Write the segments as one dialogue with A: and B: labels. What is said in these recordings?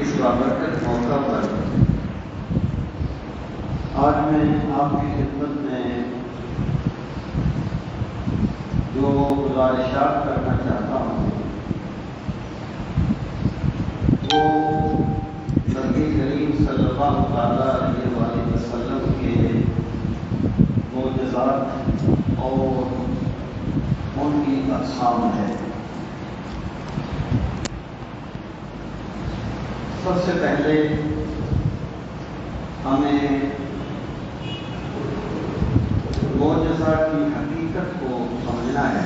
A: اس بابرکت موقع پر آج میں آپ کی خدمت میں جو گزارشات کرنا چاہتا ہوں وہ نبی کریم صلی اللہ تعالیٰ علیہ وآلہ وسلم کے معجزات اور ان کی اقسام ہے۔ سب سے پہلے ہمیں معجزہ کی حقیقت کو سمجھنا ہے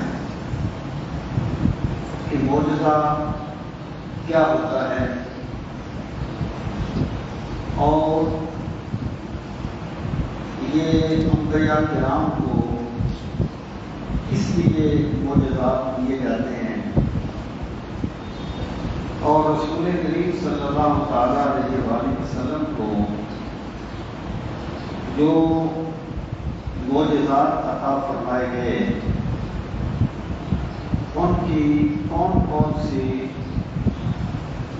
A: کہ معجزہ کیا ہوتا ہے اور یہ انبیاء کرام کو کس لیے معجزات دیے جاتے ہیں اور رسول کریم صلی اللہ تعالیٰ علیہ وآلہ وسلم کو جو معجزات عطا فرمائے گئے ان کی کون کون سی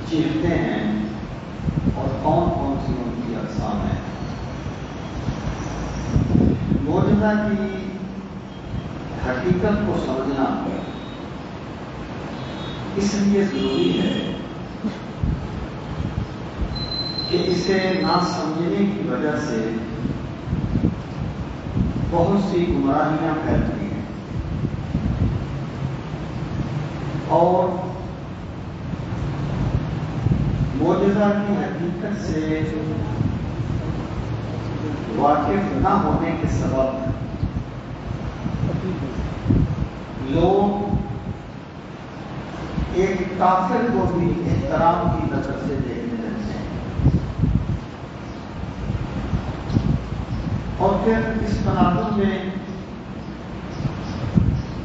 A: چیزیں ہیں اور کون کون سی ان کی اقسام ہیں۔ معجزہ کی حقیقت کو سمجھنا اس لیے ضروری ہے کہ اسے نہ سمجھنے کی وجہ سے بہت سی گمراہیاں پھیلتی ہیں اور معجزہ کی حقیقت سے واقف نہ ہونے کے سبب لوگ ایک کافر کو بھی احترام کی نظر سے دیکھنے لگتے ہیں اور پھر اس تناظر میں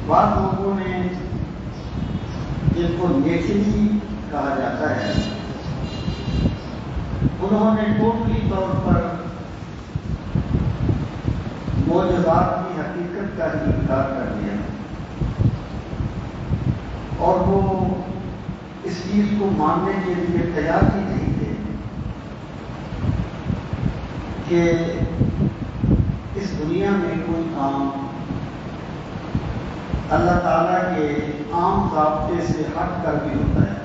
A: بعض لوگوں نے جن کو نیچری کہا جاتا ہے انہوں نے ٹوٹلی طور پر معجزات کی حقیقت کا انکار کر دیا اور وہ اس چیز کو ماننے کے لیے تیار ہی نہیں تھے کہ اس دنیا میں کوئی کام اللہ تعالیٰ کے عام ضابطے سے ہٹ کر بھی ہوتا ہے۔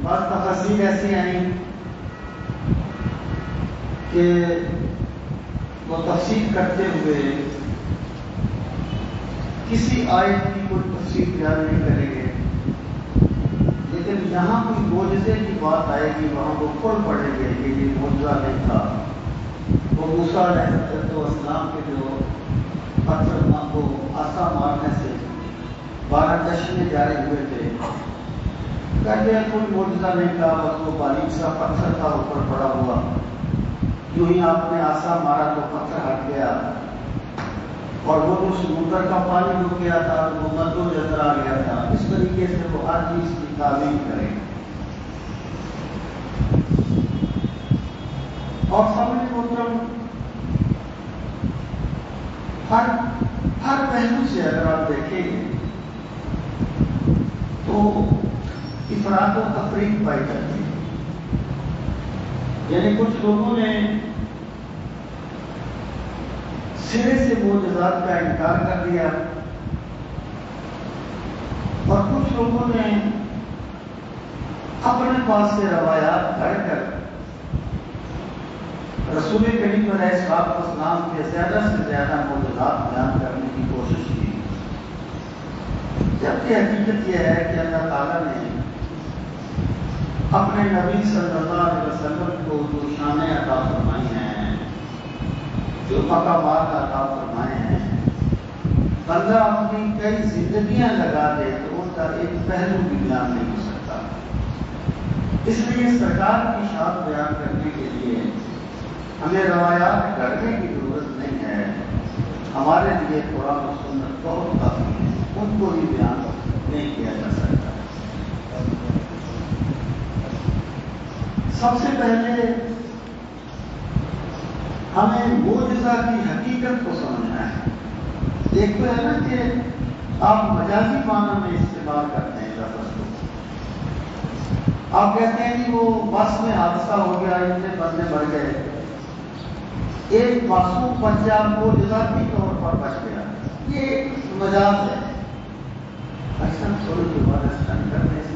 A: بعض تفاصیل ایسی آئیں کہ وہ تفسیر کرتے ہوئے کسی آیت کی کوئی تفسیر بیان نہیں کریں گے، لیکن یہاں کوئی معجزے کی بات آئے گی وہاں وہ کھول پڑیں گے کہ یہ معجزہ نہیں تھا۔ وہ موسیٰ علیہ السلام کے جو پتھر کو عصا مارنے سے 12 چشمے جاری ہوئے تھے، کہتے ہیں کوئی معجزہ نہیں تھا، بس وہ باریک سا پتھر تھا اوپر پڑا ہوا، یوں ہی آپ نے عصا مارا تو پتھر ہٹ گیا اور وہ جو سمندر کا پانی رک گیا تھا وہ مدو نظر آ گیا تھا۔ اس طریقے سے وہ ہر چیز کی تعلیم کریں اور سامنے محترم ہر پہلو سے اگر آپ دیکھیں گے تو افراد و تفریق پائی جاتی ہے۔ یعنی کچھ لوگوں نے سرے سے معجزات کا انکار کر دیا اور کچھ لوگوں نے اپنے پاس سے روایات گھڑ کر رسول کریم علیہ السلام کے زیادہ سے زیادہ معجزات بیان کرنے کی کوشش کی، جبکہ حقیقت یہ ہے کہ اللہ تعالیٰ نے اپنے نبی صلی اللہ علیہ وسلم کو جو شانیں عطا فرمائی ہیں، جو مقامات عطا فرمائے ہیں، بندہ اپنی کئی زندگیاں لگا دے تو ان کا ایک پہلو بھی بیان نہیں ہو سکتا۔ اس لیے سرکار کی شان بیان کرنے کے لیے ہمیں روایات گھڑنے کی ضرورت نہیں ہے، ہمارے لیے قرآن و سنت بہت کافی ہے، ان کو بھی بیان نہیں کیا جا سکتا۔ سب سے پہلے ہمیں معجزہ کی حقیقت کو سمجھنا ہے۔ ایک تو ہے نا کہ آپ مجازی معنی میں استعمال کرتے ہیں لفظ کو، آپ کہتے ہیں کہ وہ بس میں حادثہ ہو گیا، اتنے بندے مر گئے، ایک معصوم بچہ کو جذاتی طور پر بچ گیا، یہ ایک مجاز ہے، ایسا تھوڑی زبردست کرنے سے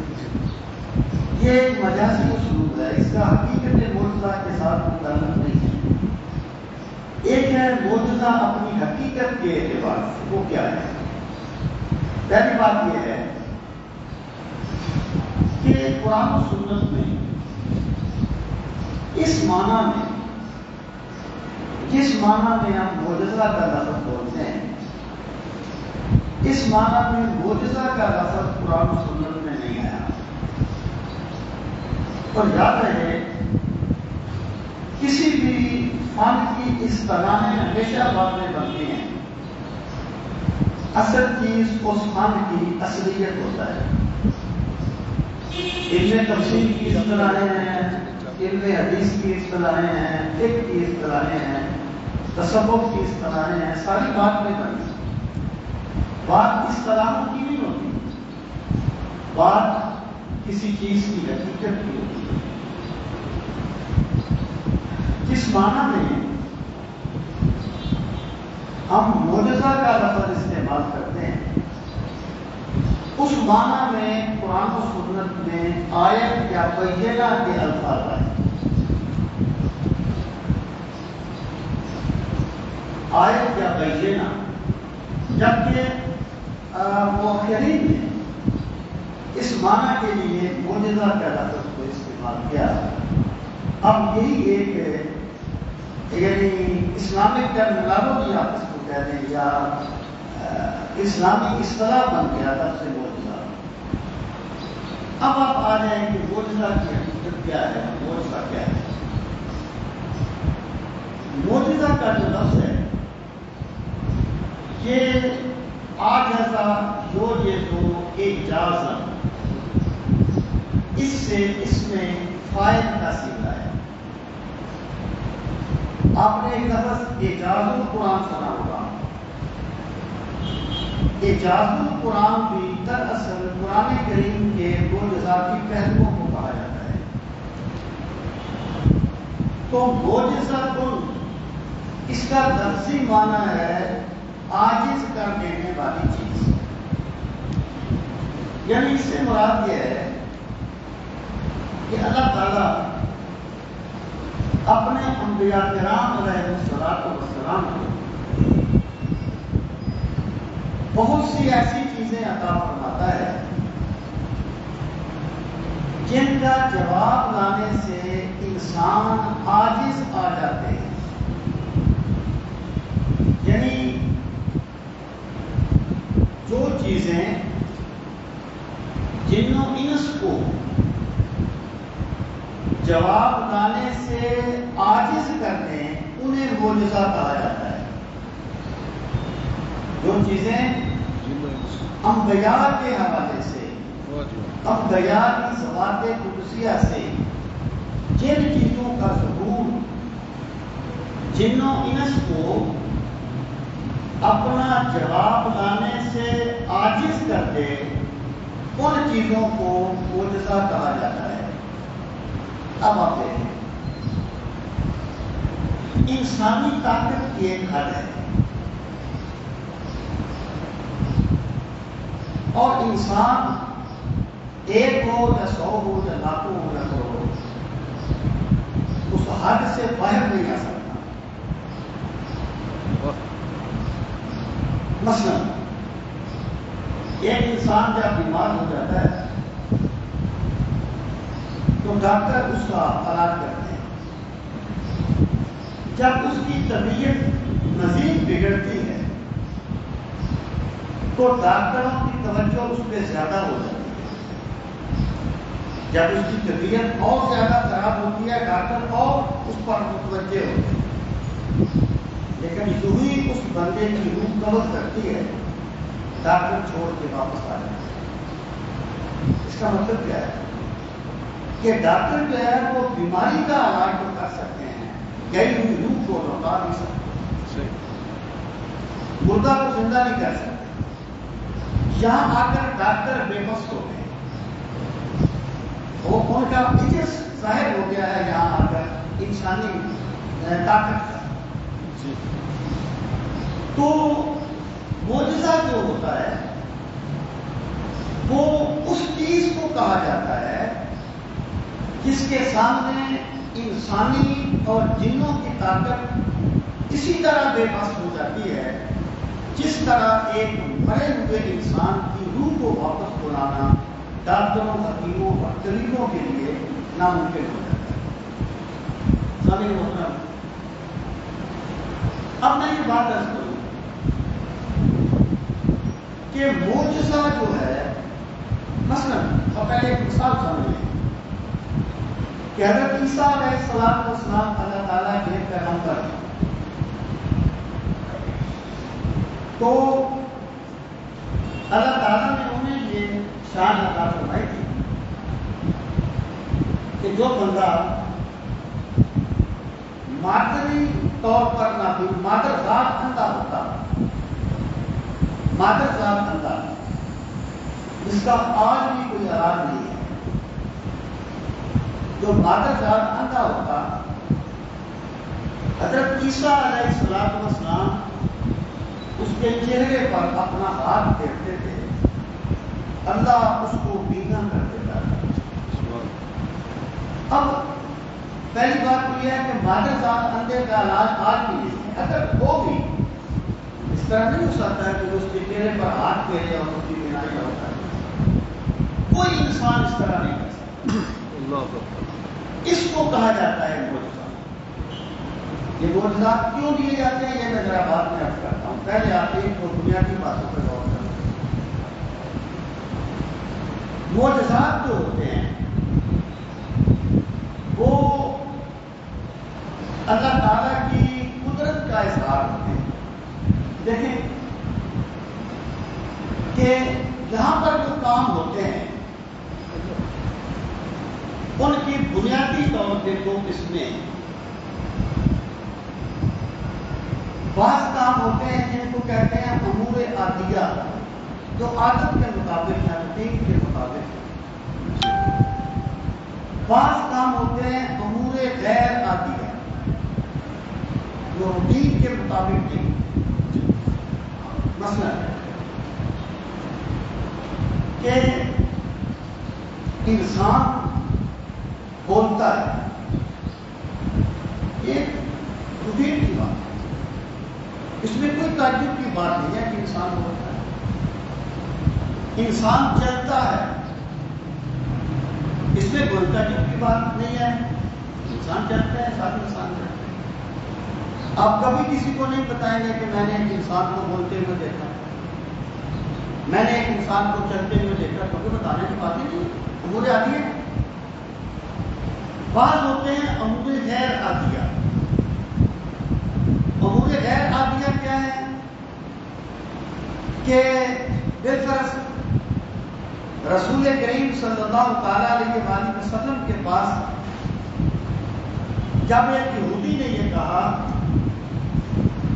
A: یہ ایک مجازی اسلوب ہے، اس کا حقیقت معجزہ کے ساتھ متعلق نہیں ہے۔ ایک ہے معجزہ اپنی حقیقت کے اعتبار سے، وہ کیا ہے؟ پہلی بات یہ ہے کہ قرآن و سنت میں اس معنی میں، جس معنی میں ہم معجزہ کا لفظ بولتے ہیں، اس معنی میں معجزہ کا لفظ قرآن و سنت میں نہیں آیا۔ اور یاد رہے، کسی بھی فن کی اصطلاحیں ہمیشہ بعد میں بنتی ہیں، اصل چیز اس فن کی اصلیت ہوتا ہے۔ علم تفسیر کی اصطلاحیں ہیں، علم حدیث کی اصطلاحیں ہیں، فقہ کی اصطلاحیں ہیں، تصوف کی اصطلاحیں ہیں، ساری بات میں بنی۔ بات اصطلاحوں کی نہیں ہوتی، بات کسی چیز کی حقیقت کی ہوتی ہے۔ جس معنی میں ہم معجزہ کا لفظ استعمال کرتے ہیں، اس معنی میں قرآن و سنت میں آیت یا بینہ کے الفاظ آئے۔ آیت یا بینہ، جبکہ مؤخرین نے اس معنی کے لیے معجزہ کا لفظ کو استعمال کیا۔ اب یہی ایک یعنی اسلامک ٹرمینالوجی آپ اس کو کہہ دیں یا اسلامی اصطلاح بن گیا تب سے معجزہ۔ اب آپ آ جائیں کہ معجزہ کی حقیقت کیا ہے، معجزہ کیا ہے۔ معجزہ کا جو لفظ ہے یہ عاجزہ یوجزو اعجازا، اس میں فاعل کا صیغہ ہے۔ آپ نے ایک لفظ اعجاز القرآن سنا ہوگا۔ اعجاز القرآن بھی دراصل قرآن کریم کے معجزاتی پہلوؤں کو کہا جاتا ہے۔ تو معجزہ اس کا لفظی معنی ہے عاجز کر دینے والی چیز، یعنی اس سے مراد یہ ہے کہ اللہ تعالیٰ اپنے انبیاء کرام علیہ السلام کو بہت سی ایسی چیزیں عطا فرماتا ہے جن کا جواب لانے سے انسان عاجز آ جاتے ہیں۔ یعنی جو چیزیں جن و انس کو جواب لانے سے عاجز کرتے ہیں انہیں معجزہ کہا جاتا ہے۔ جو چیزیں انبیاء کے حوالے سے، انبیاء کی ذوات قدسیہ سے جن چیزوں کا ظہور جن و انس کو اپنا جواب لانے سے عاجز کر دے، ان چیزوں کو معجزہ کہا جاتا ہے۔ اب آپ دیکھیں، انسانی طاقت کی ایک حد ہے، اور انسان ایک ہو یا 100 ہو یا لاکھوں ہو یا کروڑوں، اس حد سے باہر نہیں آ سکتا۔ مثلا ایک انسان جب بیمار ہو جاتا ہے تو ڈاکٹر اس کا علاج کرتے ہیں۔ جب اس کی طبیعت مزید بگڑتی ہے تو ڈاکٹروں کی توجہ اس پہ زیادہ ہو جاتی ہے۔ جب اس کی طبیعت اور زیادہ خراب ہوتی ہے، ڈاکٹر اور اس پر متوجہ ہوتے ہیں۔ لیکن جو ہی اس بندے کی روح قبض کرتی ہے، ڈاکٹر چھوڑ کے واپس آ جاتا ہے۔ اس کا مطلب کیا ہے کہ ڈاکٹر جو ہے وہ بیماری کا علاج تو کر سکتے ہیں، گئی ہوئی روح کو لوٹا نہیں سکتے، مردہ کو زندہ نہیں کر سکتے۔ یہاں آ کر ڈاکٹر بے بس ہو گئے، وہ ان کا عجز ظاہر ہو گیا ہے یہاں آ کر انسانی طاقت کا. تو معجزہ جو ہوتا ہے وہ اس چیز کو کہا جاتا ہے جس کے سامنے انسانی اور جنوں کی طاقت اسی طرح بے بس ہو جاتی ہے جس طرح ایک مرے ہوئے انسان کی روح کو واپس بلانا ڈاکٹروں حکیموں اور طبیبوں کے لیے ناممکن ہو جاتا ہے. سامنے محترم، اب میں یہ بات عرض کروں کہ معجزہ جو ہے، مثلا اور پہلے ایک مثال سمجھ لیں کہ حضرت عیسیٰ علیہ السلام اللہ تعالیٰ کے پیغمبر، تو اللہ تعالیٰ نے انہیں یہ شان عطا فرمائی تھی کہ جو بندہ مادری طور پر نہ بھی مادر ذات اندھا ہوتا، مادر ذات اندھا جس کا آج بھی کوئی علاج نہیں ہے، جو مادر ذات اندھا ہوتا، حضرت عیسیٰ علیہ السلام اس کے چہرے پر اپنا ہاتھ پھیرتے تھے، اللہ اس کو بینا کر دیتا ہے. اب پہلی بات تو یہ ہے کہ مادر ذات اندھے کا علاج آج بھی نہیں ہے. اگر وہ بھی اس طرح نہیں ہو سکتا ہے کہ اس کے چہرے پر ہاتھ پھیرے اور اس کی بینائی ہوتا ہے. کوئی انسان اس طرح نہیں کر سکتا. اس کو کہا جاتا ہے معجزہ. یہ معجزات کیوں دیے جاتے ہیں یہ میں ذرا بعد میں عرض کرتا ہوں. پہلے آپ ایک تو بنیادی باتوں پر غور کریں. معجزات جو ہوتے ہیں وہ اللہ تعالیٰ کی قدرت کا اظہار ہوتے ہیں. دیکھیں کہ یہاں پر جو کام ہوتے ہیں ان کی بنیادی طور پہ دو قسمیں. بعض کام ہوتے ہیں جن کو کہتے ہیں امور عادیہ، جو عادت کے مطابق ہے، روٹین کے مطابق ہے. بعض کام ہوتے ہیں امور غیر عادیہ، جو روٹین کے مطابق نہیں. مثلا کہ انسان بولتا ہے، یہ روٹین کی بات ہے، اس میں کوئی تعجب کی بات نہیں ہے کہ انسان بولتا ہے. انسان چلتا ہے، اس میں کوئی تعجب کی بات نہیں ہے. انسان چلتا ہے، ساتھ انسان چلتا ہے. آپ کبھی کسی کو نہیں بتائیں گے کہ میں نے ایک انسان کو بولتے ہوئے دیکھا، میں نے ایک انسان کو چلتے ہوئے دیکھا. کبھی بتانے کی بات ہی نہیں. امور عادیہ. بعض ہوتے ہیں امور غیر عادیہ. امور غیر عادیہ کیا ہے کہ بالفرض رسول کریم صلی اللہ تعالی علیہ وآلہ وسلم کے پاس جب ایک یہودی نے یہ کہا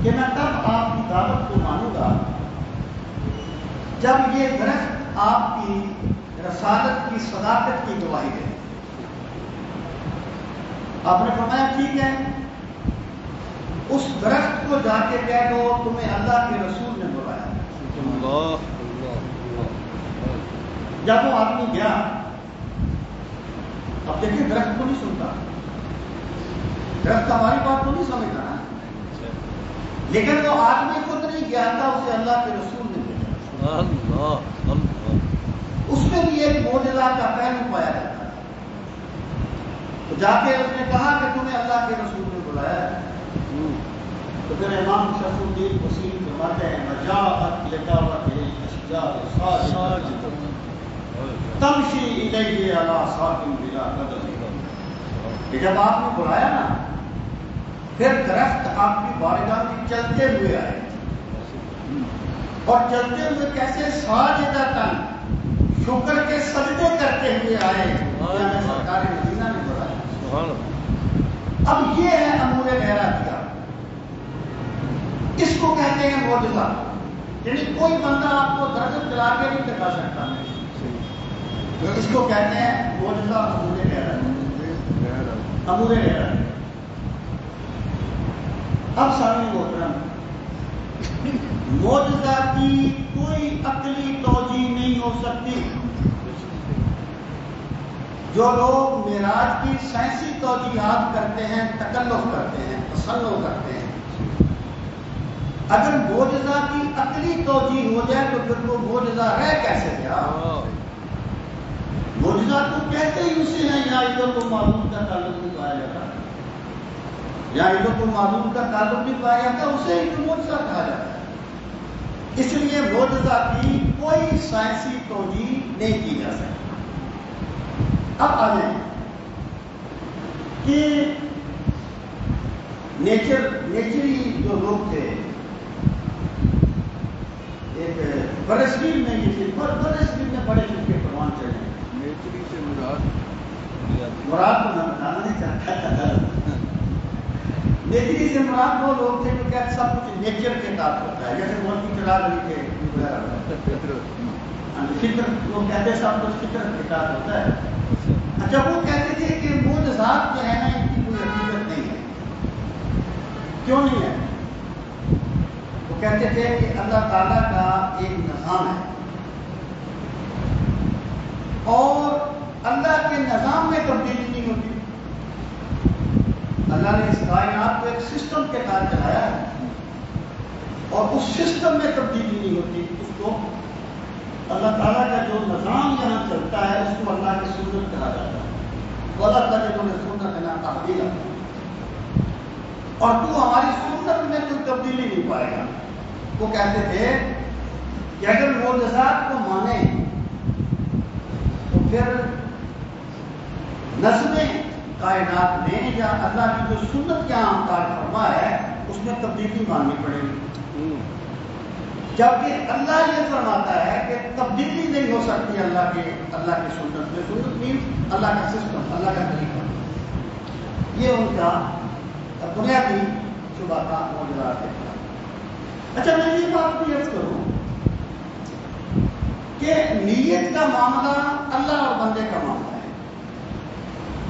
A: کہ میں تب آپ کی دعوت کو مانوں گا جب یہ درخت آپ کی رسالت کی صداقت کی گواہی دے. آپ نے فرمایا ٹھیک ہے، اس درخت کو جا کے کہہ دو تمہیں اللہ کے رسول نے بلایا. جب وہ آدمی گیا، اب دیکھیں درخت کو نہیں سنتا، درخت ہماری بات کو نہیں سمجھتا نا، لیکن وہ آدمی خود نہیں گیا تھا، اسے اللہ کے رسول نے بھیجا. اس میں بھی ایک معجزہ کا پہلو پایا جاتا ہے. تو جا کے اس نے کہا کہ تمہیں اللہ کے رسول نے بلایا ہے. تو پھر امام شرف الدین وسیم فرماتے ہیں وجاءت لدعوت الاشجار ساجدۃ تمشی الیہ علی ساق بلا قدم. کہ جب آپ نے بلایا نا، پھر درخت آپ کی بارگاہ میں چلتے ہوئے آئے، اور چلتے ہوئے کیسے ساجدۃ شکر کے سجدے کرتے ہوئے آئے. سرکار مدینہ نے بلایا. اب یہ ہے امور غیر عادیہ. اس کو کہتے ہیں معجزہ. یعنی کوئی بندہ آپ کو درخت چلا کے نہیں دکھا سکتا. اس کو کہتے ہیں معجزہ امور غیرت۔ اب سامنے محترم، معجزہ کی کوئی عقلی توجیہ نہیں ہو سکتی۔ جو لوگ معراج کی سائنسی توجیہات کرتے ہیں، تکلف کرتے ہیں، تصنع کرتے ہیں، اگر معجزہ کی عقلی توجیہ ہو جائے تو پھر وہ معجزہ رہ کیسے گیا؟ معجزہ تو کہتے ہی اسے ہیں یا ادھر کو معلوم کا تعلق نہیں پایا جاتا، یا ادھر کو معلوم کا تعلق نہیں پایا جاتا، اسے ہی تو معجزہ کہا جاتا ہے۔ اس لیے معجزہ کی کوئی سائنسی توجیہ نہیں کی جا سکتی۔ اب آ جائیں کہ نیچری جو لوگ تھے، ایک برصغیر میں یہ چیز برصغیر میں بڑے چیز کے پروان چڑھے۔
B: نیچری سے مراد
A: کو میں بتانا نہیں چاہتا تھا۔ نیچری سے مراد وہ لوگ تھے جو کہتے سب کچھ نیچر کے تحت ہوتا ہے، جیسے مولوی چراغ علی تھے، فطرت، وہ کہتے سب کچھ فطرت کے تحت ہوتا ہے۔ اچھا، وہ کہتے تھے کہ معجزات جو ہے نا ان کی کوئی حقیقت نہیں ہے۔ کیوں نہیں ہے؟ وہ کہتے تھے کہ اللہ تعالیٰ کا ایک نظام ہے اور اللہ کے نظام میں تبدیلی نہیں ہوتی۔ اللہ نے اس کائنات کو ایک سسٹم کے تحت چلایا ہے اور اس سسٹم میں تبدیلی نہیں ہوتی۔ اس کو اللہ تعالیٰ کا جو نظام یہاں چلتا ہے اس کو اللہ کی سنت کہا جاتا ہے۔ وَلَا تَجِدُ لِسُنَّتِنَا تَبْدِيلًا، اور تو ہماری سنت میں کوئی تبدیلی نہیں پائے گا۔ وہ کہتے تھے کہ اگر معجزات کو مانیں تو پھر نظم کائنات میں یا اللہ کی جو سنت کا کار فرما ہے اس میں تبدیلی ماننی پڑے گی، جبکہ اللہ یہ فرماتا ہے کہ تبدیلی نہیں ہو سکتی اللہ کی سنت میں۔ سنت مینس اللہ کا سسٹم، اللہ کا طریقہ۔ یہ ان کا بنیادی شبہ کا معجزات ہے۔ اچھا، میں یہ بات بھی عرض کروں کہ نیت کا معاملہ اللہ اور بندے کا معاملہ ہے۔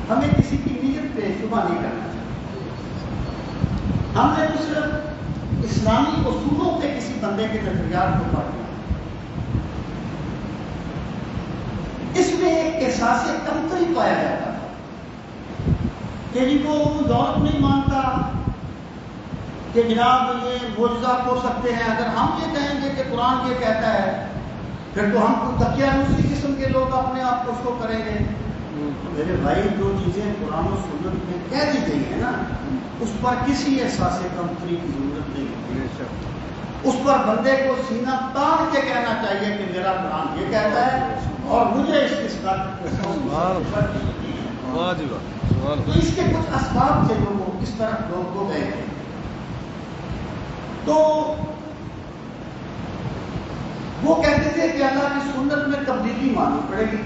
A: ہمیں کسی کی نیت پہ شبہ نہیں کرنا چاہیے۔ ہم نے تو صرف اسلامی اصولوں پہ کسی بندے کے نظریات کو پڑھنا ہے۔ اس میں ایک احساس کمتری پایا جاتا ہے کہ جی وہ دولت نہیں مانتا کہ جناب یہ معجزات ہو سکتے ہیں۔ اگر ہم یہ کہیں گے کہ قرآن یہ کہتا ہے پھر تو ہم کو دقیانوسی قسم کے لوگ اپنے آپ کو اس کو کریں گے۔ میرے بھائی، جو چیزیں قرآن و سنت میں کہہ دی گئی ہیں نا، اس پر کسی احساس کمتری کی ضرورت نہیں ہوتی۔ اس پر بندے کو سینہ تان کے کہنا چاہیے کہ میرا قرآن یہ کہتا ہے اور مجھے اس کے ساتھ تو اس کے کچھ اسباب تھے جو وہ اس طرح لوگ کو گئے تھے۔ تو وہ کہتے تھے کہ اللہ کی سنت میں تبدیلی ماننی پڑے گی،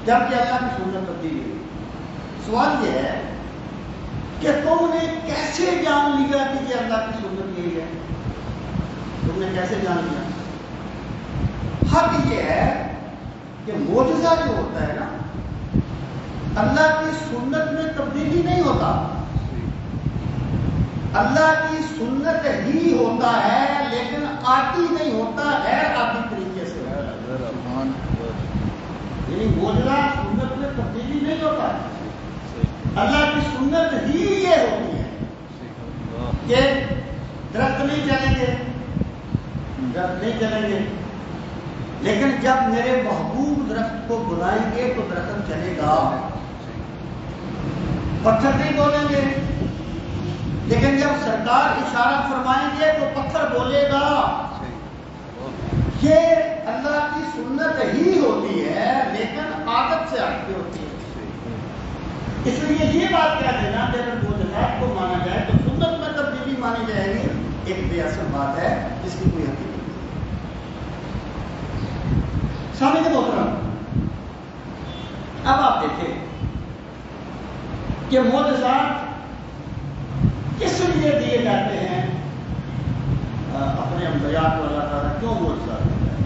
A: جبکہ اللہ کی سنت تبدیلی ہوئی۔ سوال یہ ہے کہ تم نے کیسے جان لیا کہ یہ اللہ کی سنت یہی ہے؟ تم نے کیسے جان لیا؟ حق یہ ہے کہ معجزہ جو ہوتا ہے نا، اللہ کی سنت میں تبدیلی نہیں ہوتا، اللہ کی سنت ہی ہوتا ہے، لیکن آتی نہیں ہوتا، غیر آتی طریقے سے۔ یعنی معجزہ سنت میں تبدیلی نہیں ہوتا، اللہ کی سنت ہی یہ ہوتی ہے کہ درخت نہیں چلیں گے، لیکن جب میرے محبوب درخت کو بلائیں گے تو درخت چلے گا۔ پتھر نہیں بولیں گے، لیکن جب سرکار اشارہ فرمائیں گے تو پتھر بولے گا۔ یہ اللہ کی سنت ہی ہوتی ہے، لیکن عادت سے ہٹتی ہوتی ہے۔ اس لیے یہ بات کہہ دینا کہ اگر معجزات کو مانا جائے تو سنت میں تبدیلی مانی جائے گی، ایک بے اصل بات ہے جس کی کوئی حقیقت نہیں۔ سامنے محترم، اب آپ دیکھیں کہ معجزات کس لیے دیے جاتے ہیں؟ اپنے انبیاء کو اللہ تعالیٰ کیوں معجزات دیتا ہے؟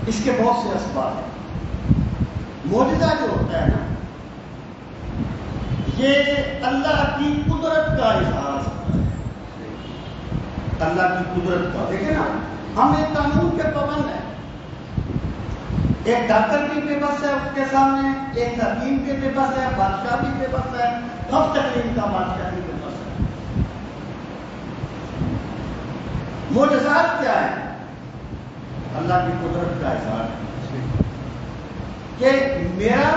A: اس کے بہت سے اسباب ہیں۔ معجزہ جو ہوتا ہے نا، یہ اللہ کی قدرت کا اظہار ہوتا ہے. اللہ کی قدرت کا. دیکھیں نا، ہم ایک قانون کے پابند ہیں. ایک ڈاکٹر بھی بے بس ہے اس کے سامنے، ایک حکیم بھی بے بس ہے، بادشاہ بھی بے بس ہے، ہر تقریم کا بادشاہ بھی بے بس ہے. معجزات کیا ہے؟ اللہ کی قدرت کا اظہار ہے کہ میرا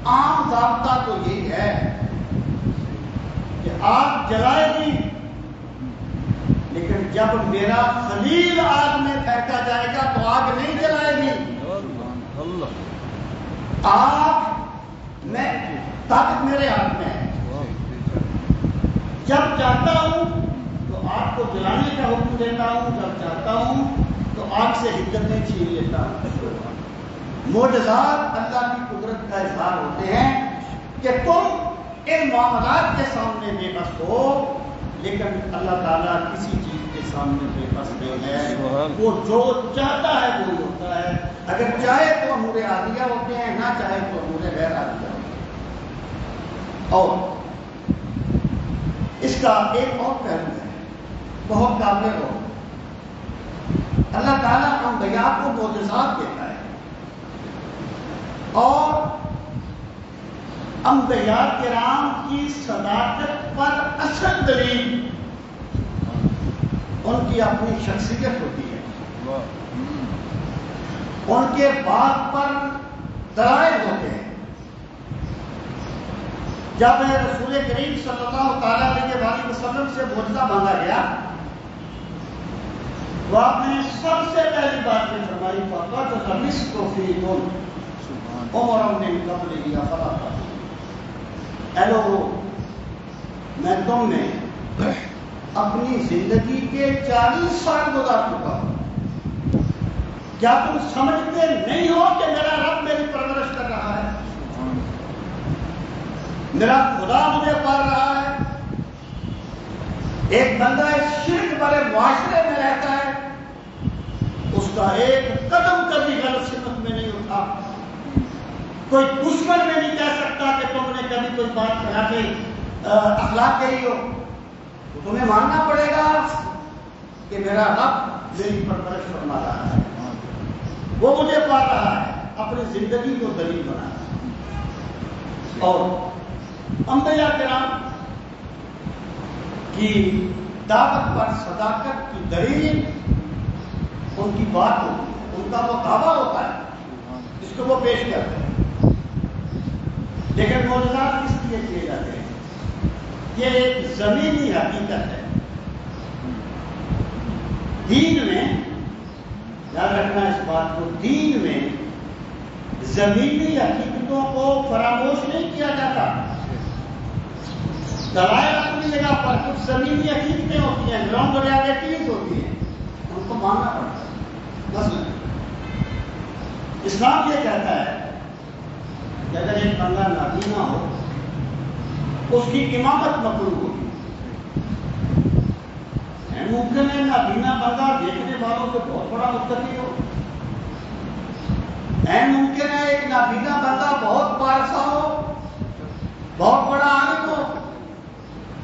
A: عام ضابطہ تو یہی ہے کہ آگ جلائے گی، لیکن جب میرا خلیل آگ میں پھینکا جائے گا تو آگ نہیں جلائے گی. آگ میں طاقت میرے ہاتھ میں ہے. جب چاہتا ہوں تو آگ کو جلانے کا حکم دیتا ہوں، جب چاہتا ہوں تو آگ سے حدتیں چھین لیتا ہوں. معجزات اللہ کی قدرت کا اظہار ہوتے ہیں کہ تم ان معاملات کے سامنے بے بس ہو، لیکن اللہ تعالیٰ کسی چیز کے سامنے بے بس نہیں ہے. وہ جو چاہتا ہے وہی ہوتا ہے. اگر چاہے تو امور عادیہ ہوتے ہیں، نہ چاہے تو امور غیر عادیہ ہوتے ہیں. اور اس کا ایک اور پہلو ہے بہت قابل ہو. اللہ تعالیٰ انبیاء کو معجزات دیتا ہے، اور انبیاء کرام کی صداقت پر اصل دلیل ان کی اپنی شخصیت ہوتی ہے. ان کے بات پر دلائل ہوتے ہیں. جب رسول کریم صلی اللہ تعالیٰ علیہ وسلم سے معجزہ مانگا گیا تو آپ نے سب سے پہلی بات میں فرمائی فقط رمضت فیکم عمرا من قبلہ افلا تعقلون. اے لوگو، میں تم میں اپنی زندگی کے 40 سال گزار چکا ہوں. کیا تم سمجھتے نہیں ہو کہ میرا رب میری پرورش کر رہا ہے؟ میرا خدا مجھے پال رہا ہے. ایک بندہ اس شرک بڑے معاشرے میں رہتا ہے، اس کا ایک قدم کبھی غلط سمت میں نہیں اٹھا. کوئی دشمن میں نہیں کہہ سکتا کہ تم نے کبھی کوئی بات کہا کہ اخلاق کہی ہو. تو تمہیں ماننا پڑے گا کہ میرا رب میری پرورش فرما رہا ہے، وہ مجھے پا رہا ہے، اپنی زندگی کو دلیل بنا رہا ہے. اور انبیاء کرام کی دعوت پر صداقت کی دلیل ان کی بات ہوتی ہے، ان کا وہ دعویٰ ہوتا ہے جس کو وہ پیش کرتے ہیں. لیکن معجزات کس لیے کیے جاتے ہیں؟ یہ ایک زمینی حقیقت ہے. دین میں یاد رکھنا اس بات کو، دین میں زمینی حقیقتوں کو فراموش نہیں کیا جاتا. دلائل اپنی جگہ پر کچھ زمینی حقیقتیں ہوتی ہیں، گراؤنڈ ریالٹیز ہوتی ہیں، ان کو ماننا پڑتا ہے. مثلا اسلام یہ کہتا ہے کہ اگر ایک بندہ نابینا ہو اس کی امامت مکروہ ہوگی. ممکن ہے نابینا بندہ دیکھنے والوں کو بہت بڑا متقی ہو، ممکن ہے ایک نابینا بندہ بہت پارسا ہو، بہت بڑا عالم ہو.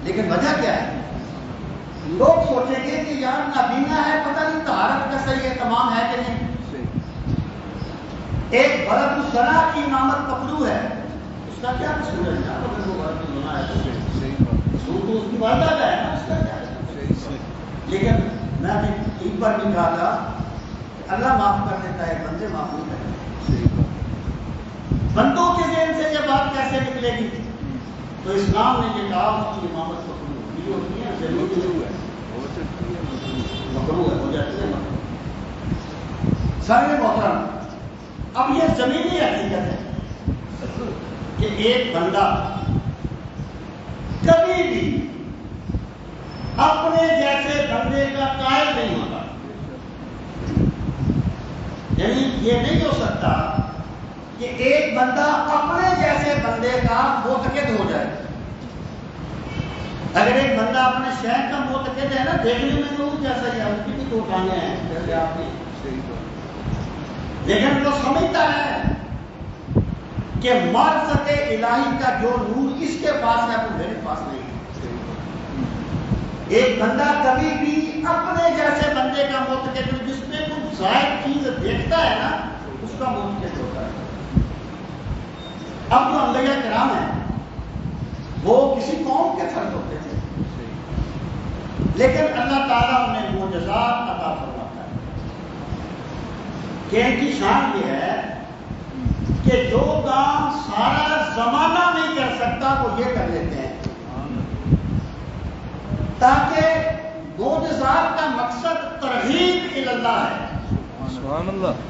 A: لیکن وجہ کیا ہے؟ لوگ سوچیں گے کہ یار نابینا ہے، پتہ نہیں طہارت کا صحیح اہتمام ہے کہ نہیں. ایک برد الصنا کی امامت مکروہ ہے، اس کا کیا قصور ہے؟ اگر وہ برد الصنا ہے تو اس کی بات آ جائے نا، اس کا کیا ہے؟ لیکن میں نے ایک بار بھی کہا تھا کہ اللہ معاف کر دیتا ہے، بندے معاف نہیں کرتے. بندوں کے ذہن سے یہ بات کیسے نکلے گی؟ تو اسلام نے یہ کہا اس کی امامت مکروہ ہوتی ہے، ضروری ہے، مکروہ ہے، ہو جاتی ہے مکروہ. سارے محترم، اب یہ زمینی حقیقت ہے کہ ایک بندہ کبھی بھی اپنے جیسے بندے کا قائل نہیں ہوتا. یعنی یہ نہیں ہو سکتا کہ ایک بندہ اپنے جیسے بندے کا معتقد ہو جائے. اگر ایک بندہ اپنے شہر کا معتقد ہے نا، دیکھنے میں تو جیسا ہی ہے، اس کی بھی دو ٹانگیں ہیں جیسے آپ نے، لیکن وہ سمجھتا ہے
B: کہ معرفت الہی کا جو نور اس کے پاس ہے وہ میرے پاس نہیں ہے۔ ایک بندہ کبھی بھی اپنے جیسے بندے کا منتقد جس میں کوئی ظاہر چیز دیکھتا ہے نا اس کا منتقد ہوتا ہے۔ اب جو انبیاء کرام ہیں وہ کسی قوم کے فرد ہوتے تھے، لیکن اللہ تعالیٰ انہیں معجزات عطا فرماتا ہے کہ ان کی شان یہ ہے کہ جو کام سارا زمانہ نہیں کر سکتا وہ یہ کر لیتے ہیں، تاکہ معجزات کا مقصد ترغیب اللہ ہے۔
C: سبحان اللہ۔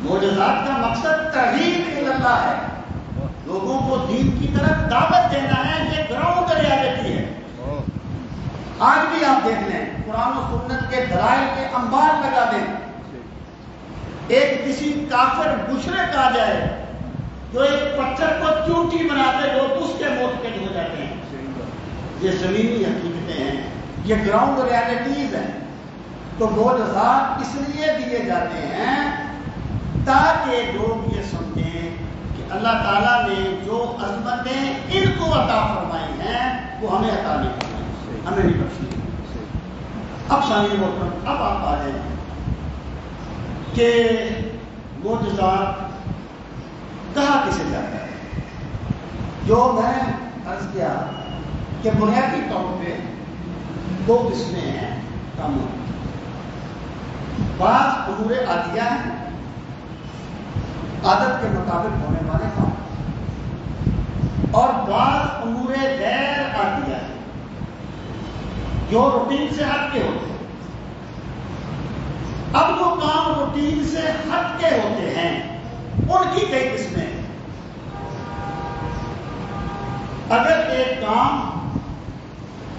B: معجزات کا مقصد ترغیب اللہ ہے، لوگوں کو دین کی طرف دعوت دینا ہے، یہ گراؤنڈ ریالٹی ہے۔ آج بھی آپ دیکھ لیں، قرآن و سنت کے دلائل کے انبار لگا دیں، ایک کسی کافر مشرک آ جائے جو ایک پتھر کو چونٹی بنا دے لوگ اس کے منتقد ہو جاتے ہیں۔ یہ زمینی حقیقتیں ہیں، یہ گراؤنڈ ریالٹیز ہیں۔ تو معجزات اس لیے دیے جاتے ہیں تاکہ لوگ یہ سمجھیں کہ اللہ تعالیٰ نے جو عظمتیں ان کو عطا فرمائی ہیں وہ ہمیں عطا نہیں فرمائی، ہمیں نہیں بخشی۔ اب سامنے محترم، اب آپ آ جائیں کہ معجزات کہا کسے جاتا ہے۔ جو میں عرض کیا کہ بنیادی طور پہ دو قسمیں ہیں کاموں، بعض امور عادیہ ہیں، عادت کے مطابق ہونے والے کام، اور بعض امور غیر عادیہ ہیں جو روٹین سے ہٹ کے ہوتے ہیں۔ اب جو کام روٹین سے ہٹ کے ہوتے ہیں ان کی کئی قسمیں ہیں۔ اگر ایک کام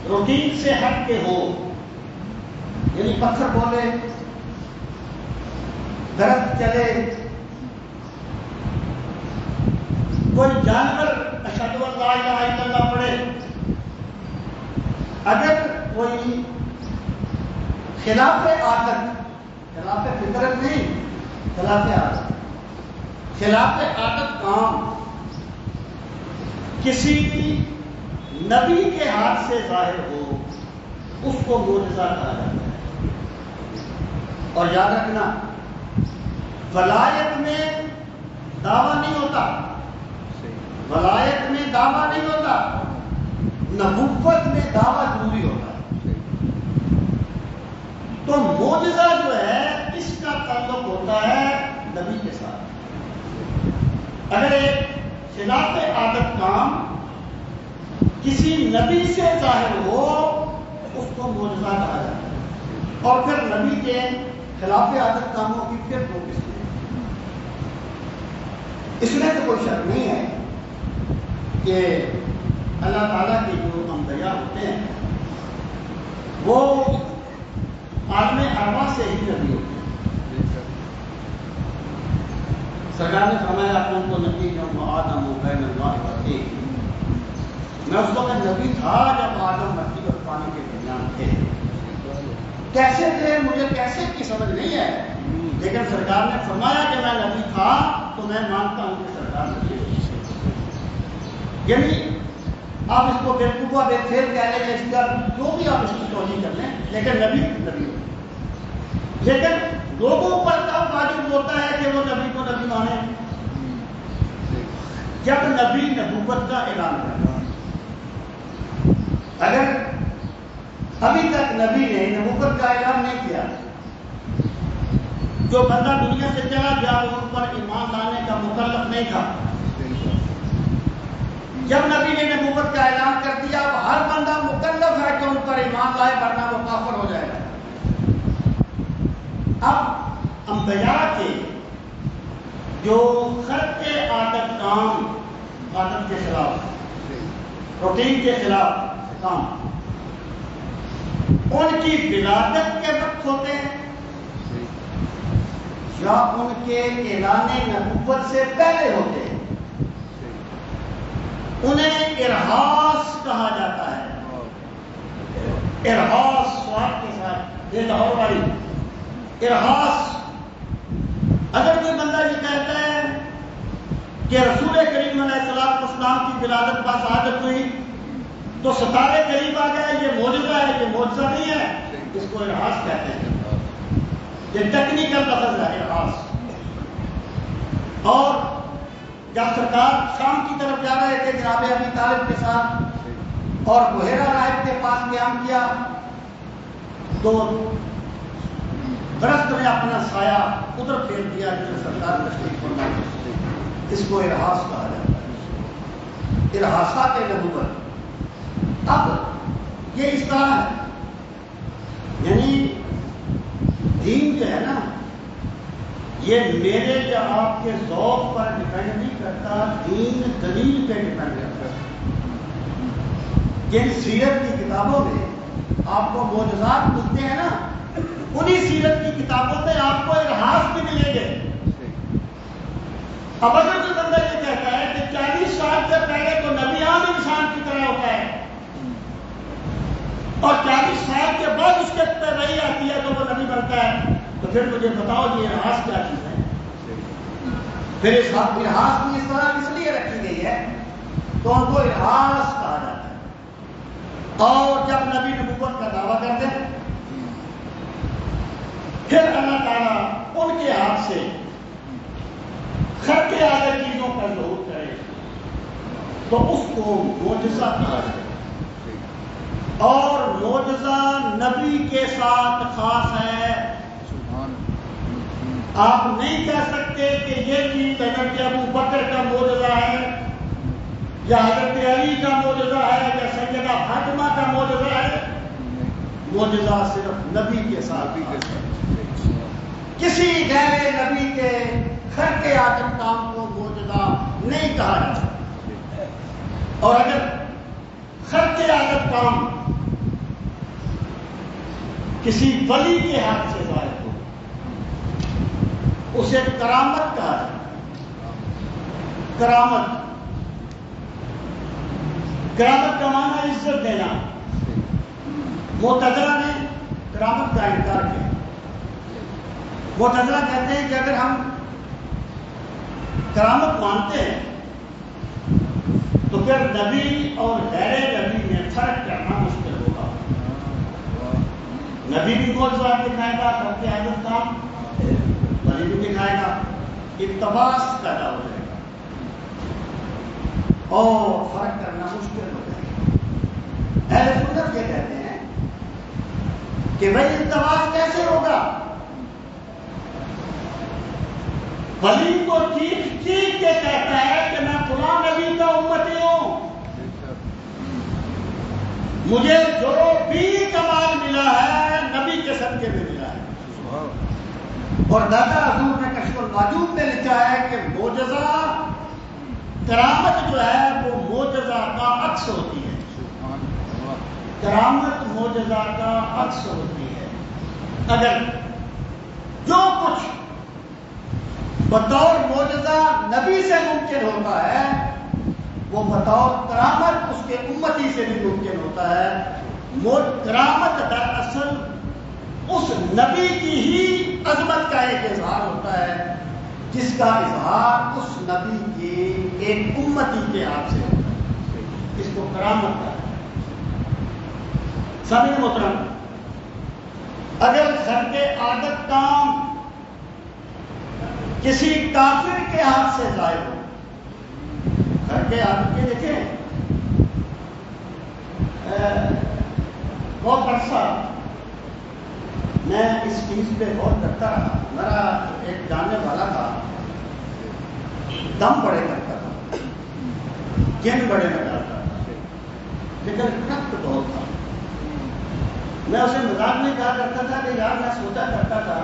B: روٹین سے ہٹ کے ہو، یعنی پتھر بولے، درخت چلے، کوئی جانور اشہد ان لا الہ الا اللہ پڑھے، اگر کوئی خلاف عادت، خلاف فطرت نہیں، خلاف عادت، خلاف عادت کام کسی نبی کے ہاتھ سے ظاہر ہو اس کو معجزہ کہا جاتا ہے۔ اور یاد رکھنا، ولایت میں دعویٰ نہیں ہوتا، ولایت میں دعویٰ نہیں ہوتا، نبوت میں دعویٰ ضروری ہوتا ہے۔ تو معجزہ جو ہے اس کا تعلق ہوتا ہے نبی کے ساتھ۔ اگر ایک خلاف عادت کام کسی نبی سے ظاہر ہو اس کو معجزہ کہا جاتا ہے۔ اور پھر نبی کے خلاف عادت کاموں کی پھر دو قسمیں ہیں۔ اس میں تو کوئی شک نہیں ہے کہ اللہ تعالیٰ کے جو انبیاء ہوتے ہیں وہ عالم ارواح سے ہی نبی ہوتے ہیں۔ سرکار نے فرمایا کون کو نبی جو آدم و بین اللہ و میں اس وقت نبی تھا جب آدم مٹی اور پانی کے درمیان تھے۔ کیسے تھے مجھے کیسے کی سمجھ نہیں ہے، لیکن سرکار نے فرمایا کہ میں نبی تھا تو میں مانتا ہوں کہ سرکار نبی ہے۔ یعنی آپ اس کو بیوقوفہ بے فیل کہہ لیں، اس کا جو بھی آپ اس کی توجہ کر لیں، لیکن نبی نبی ہو۔ لیکن لوگوں پر کب واجب ہوتا ہے کہ وہ نبی کو نبی مانے؟ جب نبی نبوت کا اعلان کرتا ہے۔ اگر ابھی تک نبی نے نبوت کا اعلان نہیں کیا، جو بندہ دنیا سے چلا گیا وہ ان پر ایمان لانے کا مکلف نہیں تھا۔ جب نبی نے نبوت کا اعلان کر دیا اب ہر بندہ مکلف ہے کہ ان پر ایمان لائے ورنہ وہ کافر ہو جائے گا۔ اب انبیاء کے جو خرق عادت کام، عادت کے خلاف، روٹین کے خلاف کام، ان کی ولادت کے وقت ہوتے ہیں یا ان کے اعلان نبوت سے پہلے ہوتے ہیں، انہیں ارہاس کہا جاتا ہے۔ ارہاس سواد کے ساتھ، یہ لاہور والی ارہاس۔ اگر کوئی بندہ یہ کہتا ہے کہ رسول کریم علیہ السلام کی ولادت پاس عادت ہوئی تو ستارے قریب آ گئے، یہ معجزہ ہے، یہ معجزہ نہیں ہے، اس کو ارہاس کہتے ہیں، یہ ٹیکنیکل لفظ ہے ارہاس۔ اور جب سرکار شام کی طرف جا رہے تھے جناب ابی طالب کے ساتھ اور بحیرہ راہب کے پاس قیام کیا تو درخت نے اپنا سایہ ادھر پھیر دیا جب سرکار تشریف فرمائے۔ اس کو ارہاس کہا جاتا ہے، ارہاسات نبوت۔ اب یہ اس طرح ہے، یعنی دین جو ہے نا یہ میرے یا آپ کے ذوق پر ڈیپینڈ نہیں کرتا، دین دلیل پہ ڈیپینڈ کرتا ہے۔ جن سیرت کی کتابوں میں آپ کو معجزات ملتے ہیں نا، انہی سیرت کی کتابوں میں آپ کو ارہاس بھی ملیں گے۔ اب اگر کوئی بندہ یہ کہتا ہے کہ 40 سال سے پہلے تو نبی عام انسان کی طرح ہوتا ہے اور 40 سال کے بعد اس کے پہ وحی آتی ہے تو وہ نبی بنتا ہے، تو پھر مجھے بتاؤ یہ ارہاس کیا چیز ہے؟ پھر اس ارہاس میں اس طرح کس لیے رکھی گئی ہے تو ان کو ارہاس کہا جاتا ہے۔ اور جب نبی نبوت کا دعویٰ کرتے ہیں پھر اللہ تعالیٰ ان کے ہاتھ سے خرق اعظم چیزوں کا ظہور کرے تو اس کو معجزہ کہا جائے۔ اور معجزہ نبی کے ساتھ خاص ہے۔ آپ نہیں کہہ سکتے کہ یہ چیز حضرت ابو بکر کا معجزہ ہے یا حضرت علی کا معجزہ ہے یا سیدہ فاطمہ کا معجزہ ہے۔ معجزہ صرف نبی کے ساتھ ہے، کسی غیر نبی کے خرق اعظم کام کو معجزہ نہیں کہا جاتا۔ اور اگر خرق اعظم کام کسی ولی کے ہاتھ سے ظاہر ہو اسے کرامت کہا جاتا ہے۔ کرامت کا معنی عزت دینا۔ معتزلہ نے کرامت کا انکار کیا۔ معتزلہ کہتے ہیں کہ اگر ہم کرامت مانتے ہیں تو پھر نبی اور غیر نبی میں فرق کرنا مشکل ہوگا۔ نبی بھی معجزات دکھائے گا، خرق اعظم کا ولی بھی دکھائے گا، اقتباس پیدا ہو جائے گا اور فرق کرنا مشکل ہو جائے گا۔ اہل سنت یہ کہتے ہیں کہ بھائی اقتباس کیسے ہوگا؟ ولی تو چیخ چیخ کے کہتا ہے کہ میں فلاں نبی کا امتی ہوں، مجھے جو بھی کمال ملا ہے نبی کے صدقے میں ملا ہے۔ اور دادا حضور نے کشف الموجود میں لکھا ہے کہ معجزہ کرامت جو ہے وہ معجزہ کا عکس ہوتی ہے۔ کرامت معجزہ کا عکس ہوتی ہے۔ اگر جو کچھ بطور معجزہ نبی سے ممکن ہوتا ہے وہ بطور کرامت اس کے امتی سے بھی ممکن ہوتا ہے۔ کرامت دراصل اس نبی کی ہی عظمت کا ایک اظہار ہوتا ہے جس کا اظہار اس نبی کی ایک امتی کے ہاتھ سے ہوتا ہے، اس کو کرامت کہا ہے۔ سامعین محترم، اگر خرق عادت کام کسی کافر کے ہاتھ سے ظاہر ہو، خرق عادت کے دیکھیں بہت عرصہ میں اس چیز پہ غور کرتا رہا۔ میرا ایک جاننے والا تھا، دم بڑے کرتا تھا، جن بڑے میں ڈالتا تھا، لیکن رقت بہت تھا۔ میں اسے مزاق میں کہا کرتا تھا کہ یار میں سوچا کرتا تھا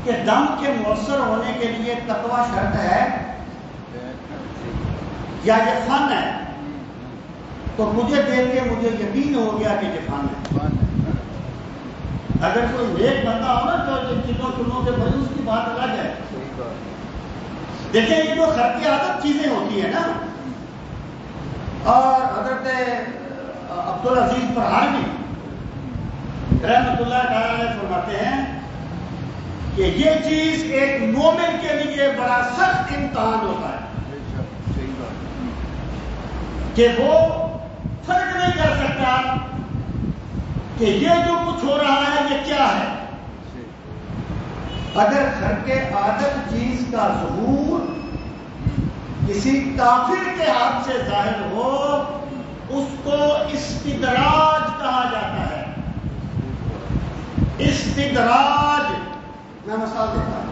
B: کہ دم کے مؤثر ہونے کے لیے تقوی شرط ہے یا یہ فن ہے، تو مجھے دیکھ کے مجھے یقین ہو گیا کہ یہ فن ہے۔ اگر کوئی نیک بندہ ہو نا تو چنوں سے بڑی اس کی بات الگ ہے۔ دیکھیں یہ جو خرق عادت چیزیں ہوتی ہیں نا، اور حضرت عبدالعزیز فرحانی رحمۃ اللہ تعالی فرماتے ہیں کہ یہ چیز ایک مومن کے لیے بڑا سخت امتحان ہوتا ہے۔ کہ وہ فرق نہیں کر سکتا کہ یہ جو کچھ ہو رہا ہے یہ کیا ہے. اگر خرق عادت چیز کا ظہور کسی کافر کے ہاتھ سے ظاہر ہو اس کو استدراج کہا جاتا ہے. استدراج. میں مثال دیتا ہوں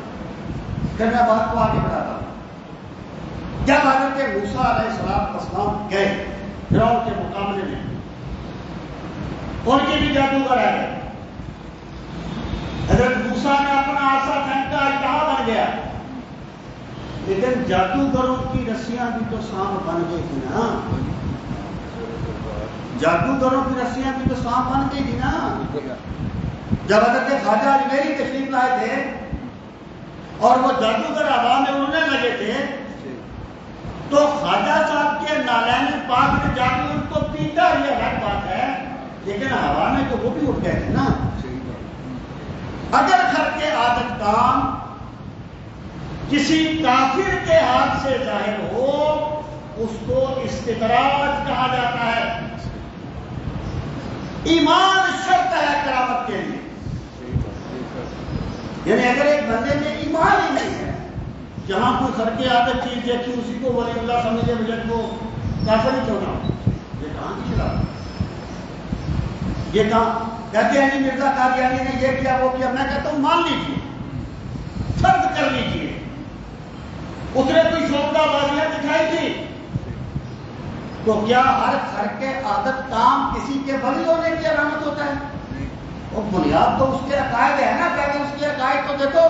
B: پھر میں بات کو آگے بڑھاتا ہوں. جب حضرت موسیٰ علیہ السلام گئے فرعون کے مقابلے میں ان کے بھی جادوگر آئے. حضرت موسیٰ نے اپنا عصا پھینکا کہاں بن گیا, لیکن جادوگروں کی رسیاں بھی تو سانپ بن گئی تھی نا. جادوگروں کی رسیاں بھی تو سانپ بن گئی تھی نا. جب حضرت خواجہ اجمیری تشریف لائے تھے اور وہ جادوگر ہوا میں اڑنے لگے تھے تو خواجہ صاحب کے نالین پاک نے جا کے ان کو پیٹا. یہ الگ بات ہے, لیکن ہوا میں تو وہ بھی اٹھ گئے تھے نا. اگر خرق عادت کام کسی کافر کے ہاتھ سے ظاہر ہو اس کو استدراج کہا جاتا ہے. ایمان شرط ہے کرامت کے لیے. یعنی اگر ایک بندے میں ایمان ہی نہیں ہے, جہاں کوئی خرق عادت چیز دیکھی اسی کو ولی اللہ سمجھے بجٹ کو کافر ہی کیوں نہ ہو, یہ کہاں کی چلا. یہ کہاں کہتے ہیں مرزا قادیانی نے یہ کیا وہ کیا. میں کہتا ہوں مان لیجیے, فرض کر لیجیے اس نے کوئی شوبدہ بازیاں دکھائی تھی تو کیا ہر خرق عادت کام کسی کے ولی ہونے کی علامت ہوتا ہے؟ وہ بنیاد تو اس کے عقائد ہے نا. کہتے ہیں اس کے عقائد تو دیکھو,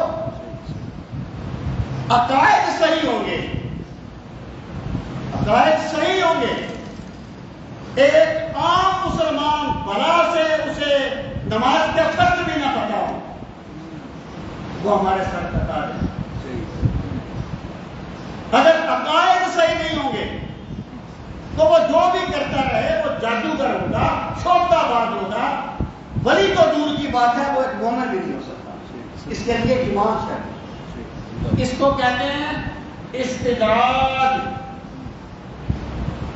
B: عقائد صحیح ہوں گے, عقائد صحیح ہوں گے. ایک عام مسلمان بلا سے اسے نماز کا فرض بھی نہ پتا ہو وہ ہمارے سر کٹا ہے. اگر عقائد صحیح نہیں ہوں گے تو وہ جو بھی کرتا رہے وہ جادوگر ہوگا, شوبدہ باز ہوگا. ولی تو دور کی بات ہے, وہ ایک مومن بھی نہیں ہو سکتا. اس کے لیے ایمان شرط. اس کو کہتے ہیں استدراج.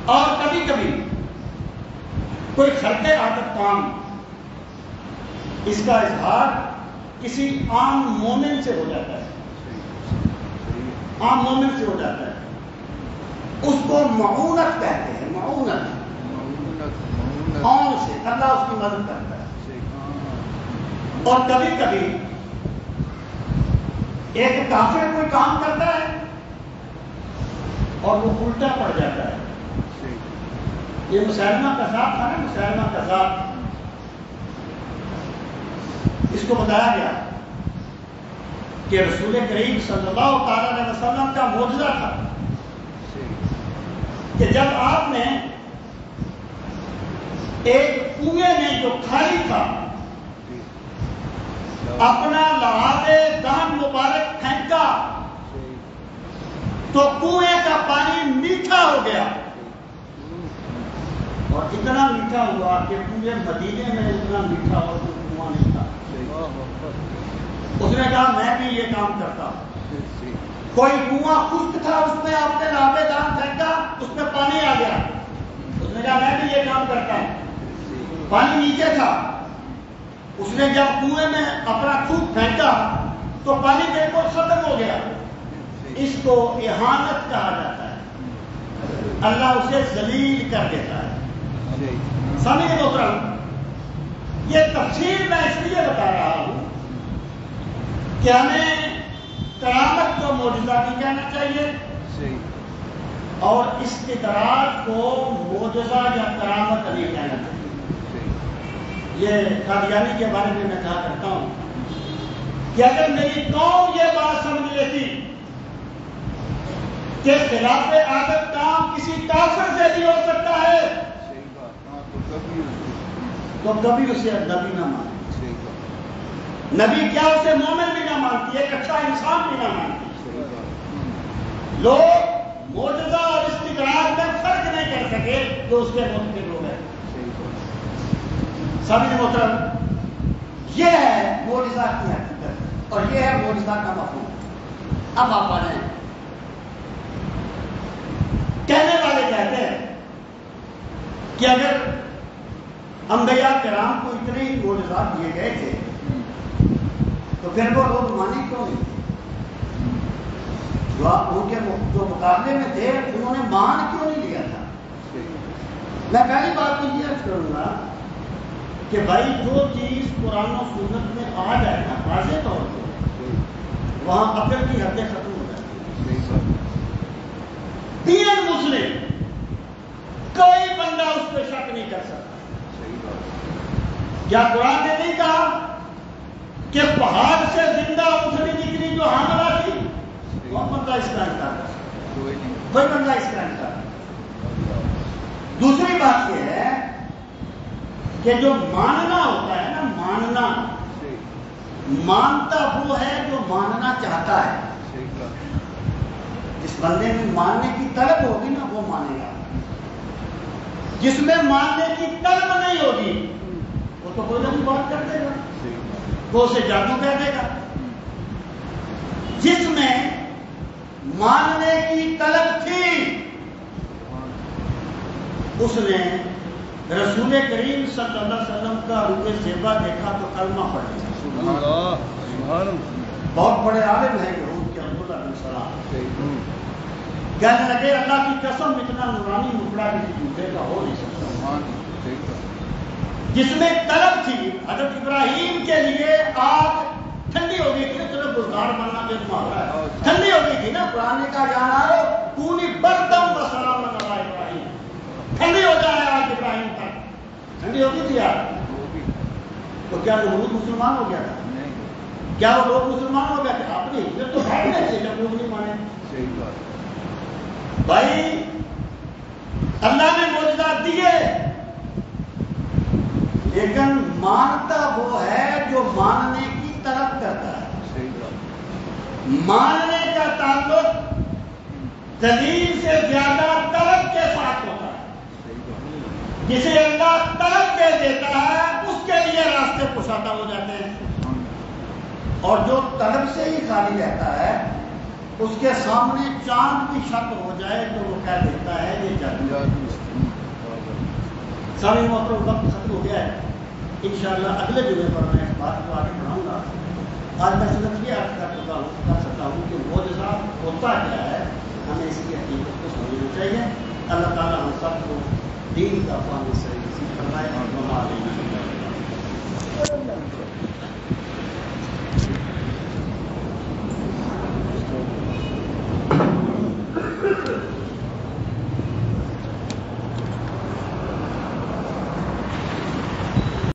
B: اور کبھی کبھی کوئی خرق عادت کام اس کا اظہار کسی عام مومن سے ہو جاتا ہے. عام مومن سے ہو جاتا ہے, اس کو معونت کہتے ہیں. معونت عون سے اللہ اس کی مدد کرتا ہے. اور کبھی کبھی ایک کافر کوئی کام کرتا ہے اور وہ الٹا پڑ جاتا ہے. یہ مسلمہ کذاب تھا نا, مسلمہ کذاب, اس کو بتایا گیا کہ رسول کریم صلی اللہ تعالی علیہ وسلم کا معجزہ تھا کہ جب آپ نے ایک کنویں میں جو خالی تھا اپنا لحاظ دان مبارک پھینکا تو کنویں کا پانی میٹھا ہو گیا. اور اتنا میٹھا ہوا کہ پورے مدینے میں اتنا میٹھا اور کنواں نہیں تھا. اس نے کہا میں بھی یہ کام کرتا ہوں. کوئی کنواں خشک تھا, اس میں آپ نے لحاظ دان پھینکا, اس میں پانی آ گیا. اس نے کہا میں بھی یہ کام کرتا ہوں. پانی نیچے تھا, اس نے جب کنویں میں اپنا تھوک پھینکا تو پانی بالکل ختم ہو گیا. اس کو اہانت کہا جاتا ہے. اللہ اسے ذلیل کر دیتا ہے. سامعین محترم, یہ تفصیل میں اس لیے بتا رہا ہوں کہ ہمیں کرامت کو معجزہ بھی کہنا چاہیے اور استدراج کو معجزہ یا کرامت نہیں کہنا چاہیے. یہ قادیانی کے بارے میں کہا کرتا ہوں کہ اگر میری قوم یہ بات سمجھ لیتی کہ خلاف عادت کام کسی کافر سے بھی ہو سکتا ہے تو کبھی اسے نبی نہ مانتی. نبی کیا اسے مومن بھی نہ مانتی, ایک اچھا انسان بھی نہ مانتی. لوگ معجزہ اور استدراج میں فرق نہیں کر سکے تو اس کے منکر لوگ ہیں. سامعین محترم, یہ ہے معجزہ کی حقیقت اور یہ ہے معجزہ کا مفہوم. اب آپ پڑھیں. کہنے والے کہتے ہیں کہ اگر انبیاء کرام کو اتنے ہی معجزات دیے گئے تھے تو پھر وہ لوگ مانے کیوں نہیں؟ جو ان کے جو مقابلے میں تھے انہوں نے مان کیوں نہیں لیا تھا؟ میں پہلی بات تو یہ عرض کروں گا کہ بھائی جو چیز قرآن و سنت میں آ جائے نا واضح طور پہ وہاں عقل کی حدیں ختم ہو جاتی ہیں. دین مسلم کوئی بندہ اس پہ شک نہیں کر سکتا. کیا قرآن نے نہیں کہا کہ پہاڑ سے زندہ اٹھنی نکلی جو حاملہ تھی؟ کون بندہ اس کا انکار کر سکتا؟ کوئی بندہ اس کا انکار کر سکتا. دوسری بات یہ ہے کہ جو ماننا ہوتا ہے نا، ماننا، مانتا وہ ہے جو ماننا چاہتا ہے. جس بندے میں ماننے کی طلب ہوگی نا وہ مانے گا. جس میں ماننے کی طلب نہیں ہوگی وہ تو کوئی نہ کوئی بات کر دے گا، وہ اسے جادو کہہ دے گا. جس میں ماننے کی طلب تھی اس نے رسول کریم صلی اللہ علیہ وسلم کا روح زیبا دیکھا تو کلمہ پڑھ لیا. بہت بڑے عالم ہیں یہود کے عبداللہ بن سلام، کہنے لگے اللہ کی قسم اتنا نورانی ٹکڑا کسی جوتے کا ہو نہیں سکتا. جس میں طلب تھی، حضرت ابراہیم کے لیے آگ ٹھنڈی ہو گئی تھی نا، چلو گلدار بننا جو محاورہ ہے، ٹھنڈی ہو گئی تھی نا. قرآن نے کہا جانا ہے کونی بردم و سلام علی ابراہیم، ٹھنڈی ہو جائے آج ابراہیم تک. ٹھنڈی ہوتی تھی یار. تو کیا وہ مسلمان ہو گیا تھا؟ کیا وہ لوگ مسلمان ہو گئے تھے؟ اپنی ہجرت تو بھاگ گئے تھے جب لوگ نہیں مانے. بھائی اللہ نے معجزات دیے لیکن مانتا وہ ہے جو ماننے کی طلب کرتا ہے. ماننے کا تعلق دلیل سے زیادہ طلب کے ساتھ ہوتا ہے. جسے اللہ طلب دے دیتا ہے اس کے لیے راستے کشادہ ہو جاتے ہیں، اور جو طلب سے ہی خالی رہتا ہے اس کے سامنے چاند بھی شک ہو جائے تو وہ کہہ دیتا ہے یہ جادو. سامنے محترم وقت ختم ہو گیا ہے. انشاءاللہ اگلے جمعے پر میں اس بات کو آگے بڑھاؤں گا. آج میں صرف یہ عرض کر سکتا ہوں کہ معجزات ہوتا کیا ہے، ہمیں اس کی حقیقت کو سمجھنا چاہیے. اللہ تعالیٰ ہم سب کو دین کا فہم صحیح نصیب فرمائے.